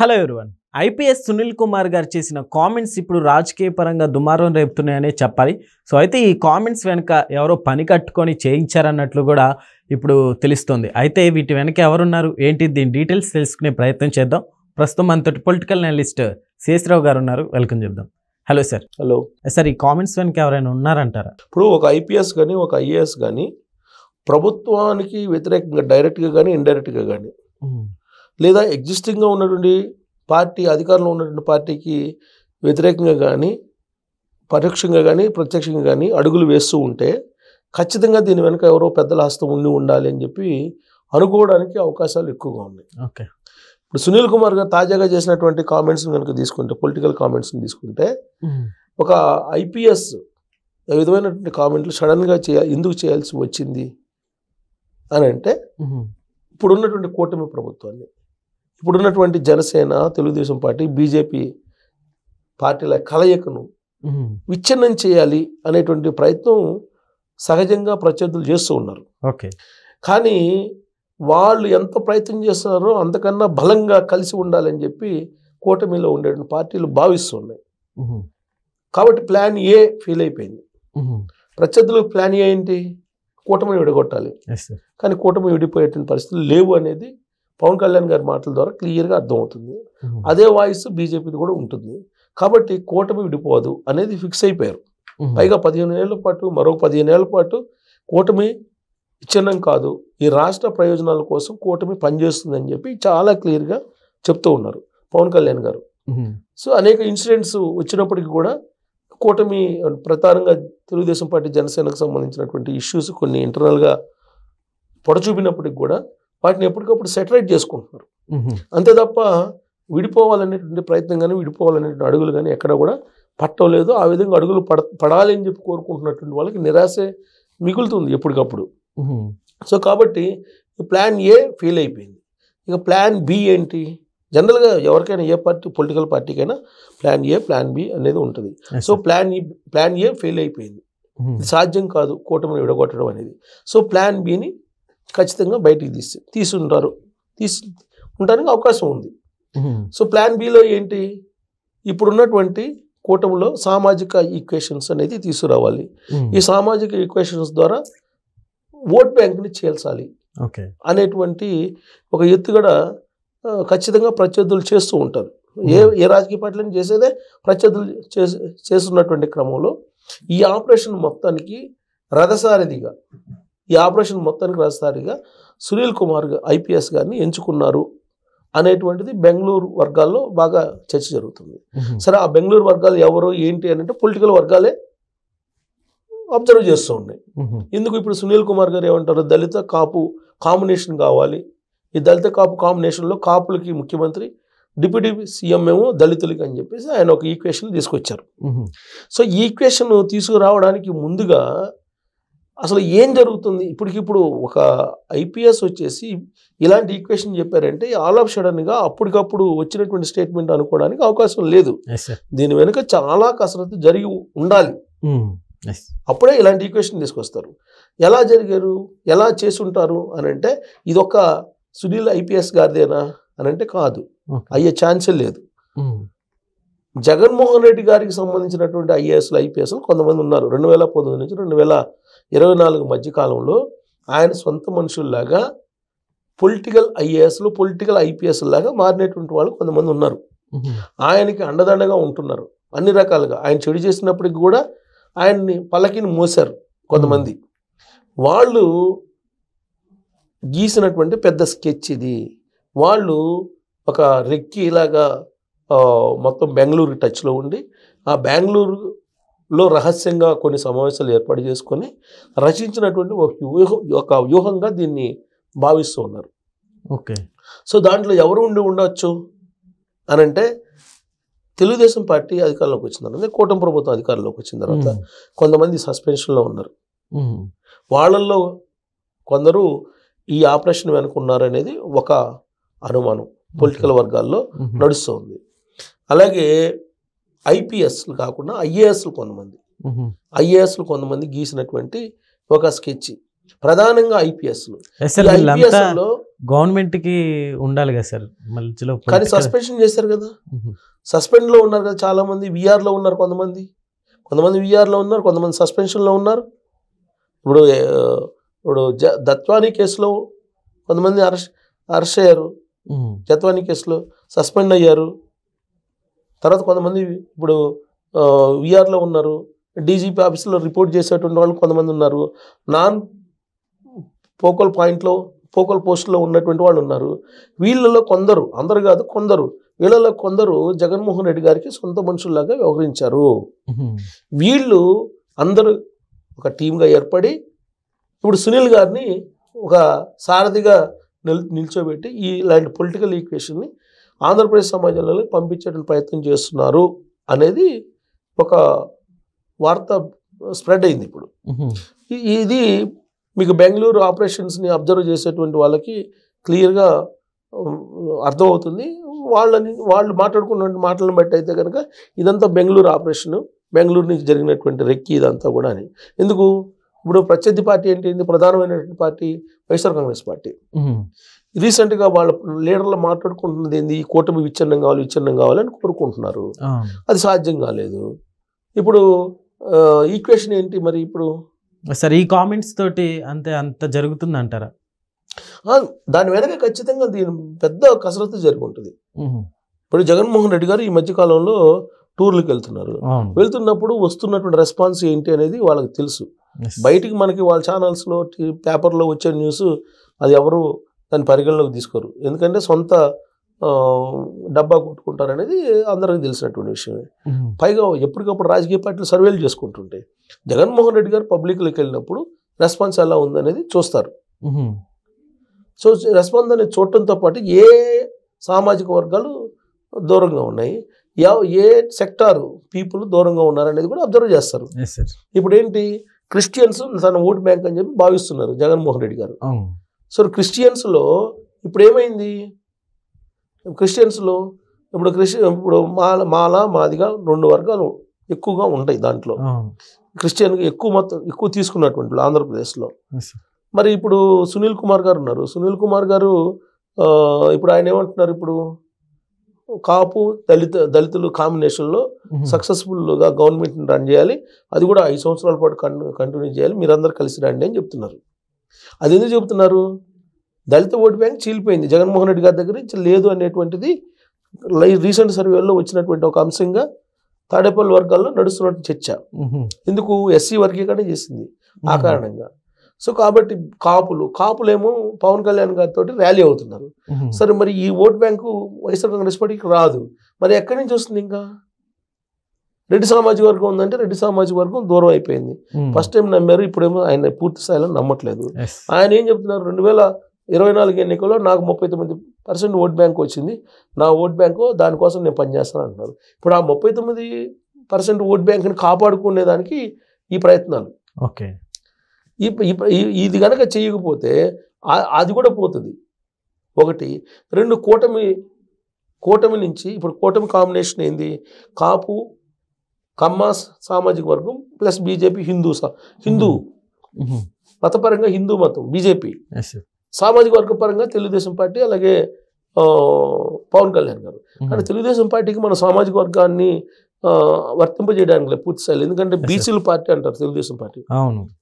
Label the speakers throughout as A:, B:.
A: Hello everyone. IPS Sunil Kumar గారు చేసిన comments ఇప్పుడు రాజకీయ పరంగా దుమారం రేపుతున్నాయనే చెప్పాలి. సో అయితే ఈ కామెంట్స్ వెనుక ఎవరో పని కట్టుకొని చేయించారన్నట్లు కూడా ఇప్పుడు తెలుస్తుంది. అయితే వీటి వెనక ఎవరున్నారు ఏంటి, దీని డీటెయిల్స్ తెలుసుకునే ప్రయత్నం చేద్దాం. ప్రస్తుతం మనతోటి పొలిటికల్ అనలిస్ట్ శేషరావు గారు ఉన్నారు, వెల్కమ్ చెప్దాం. Hello sir.
B: హలో
A: సార్, ఈ కామెంట్స్ వెనక ఎవరైనా ఉన్నారంటారా?
B: ఇప్పుడు ఒక ఐపీఎస్ కానీ ఒక ఐఏఎస్ కానీ ప్రభుత్వానికి వ్యతిరేకంగా డైరెక్ట్గా కానీ ఇండైరెక్ట్గా కానీ లేదా ఎగ్జిస్టింగ్గా ఉన్నటువంటి పార్టీ అధికారంలో ఉన్నటువంటి పార్టీకి వ్యతిరేకంగా కానీ పరోక్షంగా కానీ ప్రత్యక్షంగా కానీ అడుగులు వేస్తూ ఉంటే ఖచ్చితంగా దీని వెనుక ఎవరో పెద్దల హస్తం ఉండాలి అని చెప్పి అనుకోవడానికి అవకాశాలు ఎక్కువగా ఉన్నాయి.
A: ఓకే.
B: ఇప్పుడు సునీల్ కుమార్ గారు తాజాగా చేసినటువంటి కామెంట్స్ని కనుక తీసుకుంటే, పొలిటికల్ కామెంట్స్ని తీసుకుంటే, ఒక ఐపీఎస్ విధమైనటువంటి కామెంట్లు సడన్గా ఎందుకు చేయాల్సి వచ్చింది అని అంటే, ఇప్పుడున్నటువంటి కూటమి ప్రభుత్వాన్ని, ఇప్పుడున్నటువంటి జనసేన, తెలుగుదేశం పార్టీ, బీజేపీ పార్టీల కలయికను విచ్ఛిన్నం చేయాలి అనేటువంటి ప్రయత్నం సహజంగా ప్రత్యర్థులు చేస్తూ ఉన్నారు.
A: ఓకే.
B: కానీ వాళ్ళు ఎంత ప్రయత్నం చేస్తున్నారో అంతకన్నా బలంగా కలిసి ఉండాలని చెప్పి కూటమిలో ఉండే పార్టీలు భావిస్తున్నాయి. కాబట్టి ప్లాన్ ఏ ఫెయిల్ అయిపోయింది. ప్రత్యర్థులకు ప్లాన్ ఏ ఏంటి? కూటమిని విడగొట్టాలి. కానీ కూటమి విడిపోయేటువంటి పరిస్థితులు లేవు అనేది పవన్ కళ్యాణ్ గారి మాటల ద్వారా క్లియర్గా అర్థమవుతుంది. అదే వాయిస్ బీజేపీది కూడా ఉంటుంది. కాబట్టి కూటమి విడిపోదు అనేది ఫిక్స్ అయిపోయారు. పైగా 15 ఏళ్ల పాటు, మరో 15 ఏళ్ల పాటు కూటమి విచ్ఛిన్నం కాదు, ఈ రాష్ట్ర ప్రయోజనాల కోసం కూటమి పనిచేస్తుందని చెప్పి చాలా క్లియర్గా చెప్తూ ఉన్నారు పవన్ కళ్యాణ్ గారు. సో అనేక ఇన్సిడెంట్స్ వచ్చినప్పటికీ కూడా కూటమి ప్రధానంగా తెలుగుదేశం పార్టీ, జనసేనకు సంబంధించినటువంటి ఇష్యూస్ కొన్ని ఇంటర్నల్గా పొడచూపినప్పటికి కూడా వాటిని ఎప్పటికప్పుడు సెటరేట్ చేసుకుంటున్నారు. అంతే తప్ప విడిపోవాలనేటువంటి ప్రయత్నం కానీ విడిపోవాలనేటువంటి అడుగులు కానీ ఎక్కడ కూడా పట్టలేదు. ఆ విధంగా అడుగులు పడాలి అని చెప్పి కోరుకుంటున్నటువంటి వాళ్ళకి నిరాశే మిగులుతుంది ఎప్పటికప్పుడు. సో కాబట్టి ప్లాన్ ఏ ఫెయిల్ అయిపోయింది. ఇక ప్లాన్ బి ఏంటి? జనరల్గా ఎవరికైనా ఏ party, political పార్టీకైనా plan A, plan B అనేది ఉంటుంది. సో ప్లాన్ ఏ ఫెయిల్ అయిపోయింది. ఇది సాధ్యం కాదు కూటమిని విడగొట్టడం అనేది. సో ప్లాన్ బిని ఖచ్చితంగా బయటికి తీసి ఉండడానికి అవకాశం ఉంది. సో ప్లాన్ బిలో ఏంటి? ఇప్పుడున్నటువంటి కూటమిలో సామాజిక ఈక్వేషన్స్ అనేది తీసుకురావాలి. ఈ సామాజిక ఈక్వేషన్స్ ద్వారా ఓట్ బ్యాంక్ని చేల్చాలి అనేటువంటి ఒక ఎత్తుగడ ఖచ్చితంగా ప్రత్యర్థులు చేస్తూ ఉంటారు. ఏ రాజకీయ పార్టీలను చేసేదే ప్రత్యర్థులు చేస్తున్నటువంటి క్రమంలో ఈ ఆపరేషన్ మొత్తానికి రథసారథిగా సునీల్ కుమార్ ఐపీఎస్ గారిని ఎంచుకున్నారు అనేటువంటిది బెంగళూరు వర్గాల్లో బాగా చర్చ జరుగుతుంది. సరే, ఆ బెంగళూరు వర్గాలు ఎవరు ఏంటి అని అంటే పొలిటికల్ వర్గాలే అబ్జర్వ్ చేస్తూ ఉన్నాయి. ఎందుకు ఇప్పుడు సునీల్ కుమార్ గారు ఏమంటారు? దళిత కాపు కాంబినేషన్ కావాలి. ఈ దళిత కాపు కాంబినేషన్లో కాపులకి ముఖ్యమంత్రి, డిప్యూటీ సీఎం ఏమో దళితులకి అని చెప్పేసి ఆయన ఒక ఈక్వేషన్ తీసుకొచ్చారు. సో ఈ ఈక్వేషన్ తీసుకురావడానికి ముందుగా అసలు ఏం జరుగుతుంది? ఇప్పటికిప్పుడు ఒక ఐపీఎస్ వచ్చేసి ఇలాంటి ఈక్వేషన్ చెప్పారంటే ఆల్ ఆఫ్ సడన్గా అప్పటికప్పుడు వచ్చినటువంటి స్టేట్మెంట్ అనుకోవడానికి అవకాశం లేదు. దీని వెనుక చాలా కసరత్తు జరిగి ఉండాలి. అప్పుడే ఇలాంటి ఈక్వేషన్ తీసుకొస్తారు. ఎలా జరిగారు, ఎలా చేసుంటారు అని అంటే ఇదొక సునీల్ ఐపీఎస్ గారిదేనా అని అంటే కాదు, అయ్యే ఛాన్సే లేదు. జగన్మోహన్ రెడ్డి గారికి సంబంధించినటువంటి ఐఏఎస్లు, ఐపీఎస్లు కొంతమంది ఉన్నారు. 2019 నుంచి 2024 మధ్యకాలంలో ఆయన సొంత మనుషుల్లాగా పొలిటికల్ ఐఏఎస్లు, పొలిటికల్ ఐపీఎస్ లాగా మారినటువంటి వాళ్ళు కొంతమంది ఉన్నారు. ఆయనకి అండదండగా ఉంటున్నారు అన్ని రకాలుగా. ఆయన చెడు చేసినప్పటికి కూడా ఆయన్ని పల్లకిని మోసారు కొంతమంది. వాళ్ళు గీసినటువంటి పెద్ద స్కెచ్ ఇది. వాళ్ళు ఒక రెక్కి ఇలాగా మొత్తం బెంగళూరు టచ్లో ఉండి ఆ బెంగళూరులో రహస్యంగా కొన్ని సమావేశాలు ఏర్పాటు చేసుకొని రచించినటువంటి ఒక వ్యూహంగా దీన్ని భావిస్తూ ఉన్నారు.
A: ఓకే.
B: సో దాంట్లో ఎవరు ఉండొచ్చు అని అంటే తెలుగుదేశం పార్టీ అధికారంలోకి వచ్చిన తర్వాత, కూటమి ప్రభుత్వం అధికారంలోకి వచ్చిన తర్వాత కొంతమంది సస్పెన్షన్లో ఉన్నారు. వాళ్ళల్లో కొందరు ఈ ఆపరేషన్ వెనుకున్నారనేది ఒక అనుమానం పొలిటికల్ వర్గాల్లో నడుస్తుంది. అలాగే ఐపీఎస్లు కాకుండా ఐఏఎస్లు కొంతమంది గీసినటువంటి ఒక స్కెచ్, ప్రధానంగా ఐపీఎస్లు.
A: గవర్నమెంట్కి ఉండాలి కదా సార్ మధ్యలో
B: కానీ సస్పెన్షన్ చేశారు కదా, సస్పెండ్లో ఉన్నారు కదా చాలా మంది, విఆర్లో ఉన్నారు కొంతమంది విఆర్లో ఉన్నారు, కొంతమంది సస్పెన్షన్లో ఉన్నారు. ఇప్పుడు దత్వానీ కేసులో కొంతమంది అరెస్ట్ అయ్యారు, జత్వానీ కేసులో సస్పెండ్ అయ్యారు. తర్వాత కొంతమంది ఇప్పుడు విఆర్లో ఉన్నారు, డీజీపీ ఆఫీస్లో రిపోర్ట్ చేసేటువంటి వాళ్ళు కొంతమంది ఉన్నారు, నాన్ ఫోకల్ పోస్ట్లో ఉన్నటువంటి వాళ్ళు ఉన్నారు. వీళ్ళలో కొందరు, అందరు కాదు కొందరు, వీళ్ళలో కొందరు జగన్మోహన్ రెడ్డి గారికి సొంత మనుషుల్లాగా వ్యవహరించారు. వీళ్ళు అందరూ ఒక టీమ్గా ఏర్పడి ఇప్పుడు సునీల్ గారిని ఒక సారథిగా నిల్చోబెట్టి ఇలాంటి పొలిటికల్ ఈక్వేషన్ని ఆంధ్రప్రదేశ్ సమాజంలో పంపించేటువంటి ప్రయత్నం చేస్తున్నారు అనేది ఒక వార్త స్ప్రెడ్ అయింది. ఇప్పుడు ఇది మీకు బెంగళూరు ఆపరేషన్స్ని అబ్జర్వ్ చేసేటువంటి వాళ్ళకి క్లియర్గా అర్థమవుతుంది. వాళ్ళు మాట్లాడుకున్న మాటలను బట్టి అయితే కనుక ఇదంతా బెంగళూరు ఆపరేషను, బెంగళూరు నుంచి జరిగినటువంటి రెక్కి ఇదంతా కూడా అని. ఎందుకు ఇప్పుడు ప్రత్యర్థి పార్టీ ఏంటి, ప్రధానమైనటువంటి పార్టీ వైఎస్ఆర్ కాంగ్రెస్ పార్టీ. రీసెంట్గా వాళ్ళ లీడర్లు మాట్లాడుకుంటున్నది ఏంది, కూటమి విచ్ఛిన్నం కావాలని కోరుకుంటున్నారు. అది సాధ్యం కాలేదు. ఇప్పుడు ఈక్వేషన్ ఏంటి మరి ఇప్పుడు
A: సార్? ఈ కామెంట్స్ తోటి అంత జరుగుతుంది అంటారా?
B: దాని వెనక ఖచ్చితంగా దీని పెద్ద కసరత్తు జరిగి ఉంటుంది. ఇప్పుడు జగన్మోహన్ రెడ్డి గారు ఈ మధ్యకాలంలో టూర్లకు వెళ్తున్నప్పుడు వస్తున్నటువంటి రెస్పాన్స్ ఏంటి అనేది వాళ్ళకి తెలుసు. బయటికి మనకి వాళ్ళ ఛానల్స్లో పేపర్లో వచ్చే న్యూస్ అది ఎవరు దాన్ని పరిగణలోకి తీసుకోరు, ఎందుకంటే సొంత డబ్బా కొట్టుకుంటారు అనేది అందరికీ తెలిసినటువంటి విషయమే. పైగా ఎప్పటికప్పుడు రాజకీయ పార్టీలు సర్వేలు చేసుకుంటుంటాయి. జగన్మోహన్ రెడ్డి గారు పబ్లిక్లోకి వెళ్ళినప్పుడు రెస్పాన్స్ ఎలా ఉందనేది చూస్తారు. సో రెస్పాన్స్ అనేది చూడటంతో పాటు ఏ సామాజిక వర్గాలు దూరంగా ఉన్నాయి, ఏ సెక్టార్ పీపుల్ దూరంగా ఉన్నారనేది కూడా అబ్జర్వ్ చేస్తారు. ఇప్పుడు ఏంటి, క్రిస్టియన్స్ తన ఓటు బ్యాంక్ అని చెప్పి భావిస్తున్నారు జగన్మోహన్ రెడ్డి గారు. సో క్రిస్టియన్స్లో ఇప్పుడు ఏమైంది, క్రిస్టియన్స్లో ఇప్పుడు మాదిగా 2 వర్గాలు ఎక్కువగా ఉంటాయి. దాంట్లో క్రిస్టియన్గా ఎక్కువ తీసుకున్నటువంటి ఆంధ్రప్రదేశ్లో. మరి ఇప్పుడు సునీల్ కుమార్ గారు ఉన్నారు. సునీల్ కుమార్ గారు ఇప్పుడు ఆయన ఏమంటున్నారు, ఇప్పుడు కాపు దళితులు కాంబినేషన్లో సక్సెస్ఫుల్గా గవర్నమెంట్ని రన్ చేయాలి, అది కూడా 5 సంవత్సరాల పాటు కంటిన్యూ చేయాలి, మీరందరూ కలిసి రండి అని చెప్తున్నారు. అది ఎందుకు చెప్తున్నారు, దళిత ఓటు బ్యాంక్ చీలిపోయింది, జగన్మోహన్ రెడ్డి గారి దగ్గర నుంచి లేదు అనేటువంటిది రీసెంట్ సర్వేలో వచ్చినటువంటి ఒక అంశంగా తాడేపల్లి వర్గాల్లో నడుస్తున్నట్టు చర్చ. ఎందుకు, ఎస్సీ వర్గీకరణ చేసింది ఆ కారణంగా. సో కాబట్టి కాపులేమో పవన్ కళ్యాణ్ గారితో ర్యాలీ అవుతున్నారు. సరే మరి ఈ ఓట్ బ్యాంకు వైఎస్ఆర్ కాంగ్రెస్ పార్టీకి రాదు, మరి ఎక్కడి నుంచి వస్తుంది? ఇంకా రెడ్డి సామాజిక వర్గం ఉందంటే రెడ్డి సామాజిక వర్గం దూరం అయిపోయింది. ఫస్ట్ టైం నమ్మారు, ఇప్పుడేమో ఆయన పూర్తి స్థాయిలో నమ్మట్లేదు. ఆయన ఏం చెప్తున్నారు, 2024 ఎన్నికల్లో నాకు 39% ఓట్ బ్యాంక్ వచ్చింది, నా ఓట్ బ్యాంకు దానికోసం నేను పనిచేస్తాను అంటున్నారు. ఇప్పుడు ఆ 39% ఓట్ బ్యాంక్ని కాపాడుకునేదానికి ఈ ప్రయత్నాలు.
A: ఓకే,
B: ఇది కనుక చేయకపోతే అది కూడా పోతుంది. 1, 2 కూటమి నుంచి ఇప్పుడు కూటమి కాంబినేషన్ ఏంది, కాపు కమ్మ సామాజిక వర్గం ప్లస్ బీజేపీ హిందూ మతపరంగా హిందూ మతం బీజేపీ, సామాజిక వర్గ పరంగా తెలుగుదేశం పార్టీ, అలాగే పవన్ కళ్యాణ్ గారు. కానీ తెలుగుదేశం పార్టీకి మన సామాజిక వర్గాన్ని వర్తింపజేయడానికి పూర్తి స్థాయిలో, ఎందుకంటే బీసీల పార్టీ అంటారు తెలుగుదేశం పార్టీ,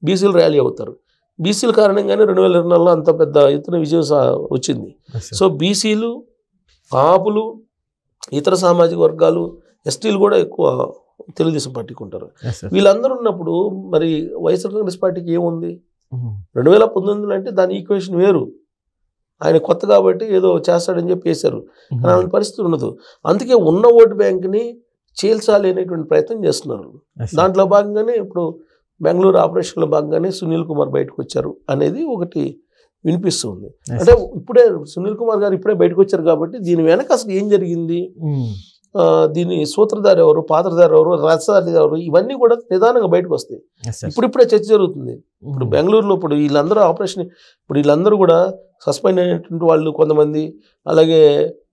B: బీసీలు ర్యాలీ అవుతారు. బీసీల కారణంగానే 2024లో అంత పెద్ద ఎత్తున విజయం వచ్చింది. సో బీసీలు, కాపులు, ఇతర సామాజిక వర్గాలు, ఎస్టీలు కూడా ఎక్కువ తెలుగుదేశం పార్టీకి ఉంటారు. వీళ్ళందరూ ఉన్నప్పుడు మరి వైఎస్ఆర్ కాంగ్రెస్ పార్టీకి ఏముంది? 2019 అంటే దాని ఈక్వేషన్ వేరు. ఆయన కొత్త కాబట్టి ఏదో చేస్తాడని చెప్పి వేశారు, కానీ అలాంటి పరిస్థితి ఉండదు. అందుకే ఉన్న ఓటు బ్యాంక్ని చీల్చాలి అనేటువంటి ప్రయత్నం చేస్తున్నారు. దాంట్లో భాగంగానే ఇప్పుడు బెంగళూరు ఆపరేషన్లో భాగంగానే సునీల్ కుమార్ బయటకు వచ్చారు అనేది ఒకటి వినిపిస్తుంది. అంటే ఇప్పుడే సునీల్ కుమార్ గారు ఇప్పుడే బయటకు వచ్చారు కాబట్టి దీని వెనక అసలు ఏం జరిగింది, దీని సూత్రధారి ఎవరు, పాత్రధారి ఎవరు, రచయిత ఎవరు, ఇవన్నీ కూడా నిదానంగా బయటకు వస్తాయి. ఇప్పుడిప్పుడే చర్చ జరుగుతుంది. ఇప్పుడు బెంగళూరులో ఇప్పుడు వీళ్ళందరూ ఆపరేషన్, ఇప్పుడు వీళ్ళందరూ కూడా సస్పెండ్ అయినటువంటి వాళ్ళు కొంతమంది, అలాగే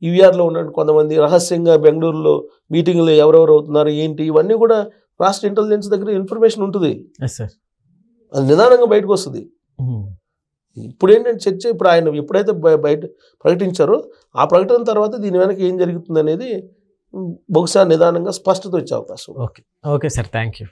B: ఈవీఆర్లో ఉన్నటువంటి కొంతమంది, రహస్యంగా బెంగళూరులో మీటింగ్లు ఎవరెవరు అవుతున్నారు ఏంటి, ఇవన్నీ కూడా రాష్ట్ర ఇంటెలిజెన్స్ దగ్గర ఇన్ఫర్మేషన్ ఉంటుంది. అది నిదానంగా బయటకు వస్తుంది. ఇప్పుడు ఏంటంటే చర్చ ఇప్పుడు ఆయన ఎప్పుడైతే బయట ప్రకటించారో ఆ ప్రకటన తర్వాత దీని వెనక ఏం జరుగుతుంది అనేది బహుశా నిదానంగా స్పష్టత వచ్చే అవకాశం.
A: Okay sir, thank you.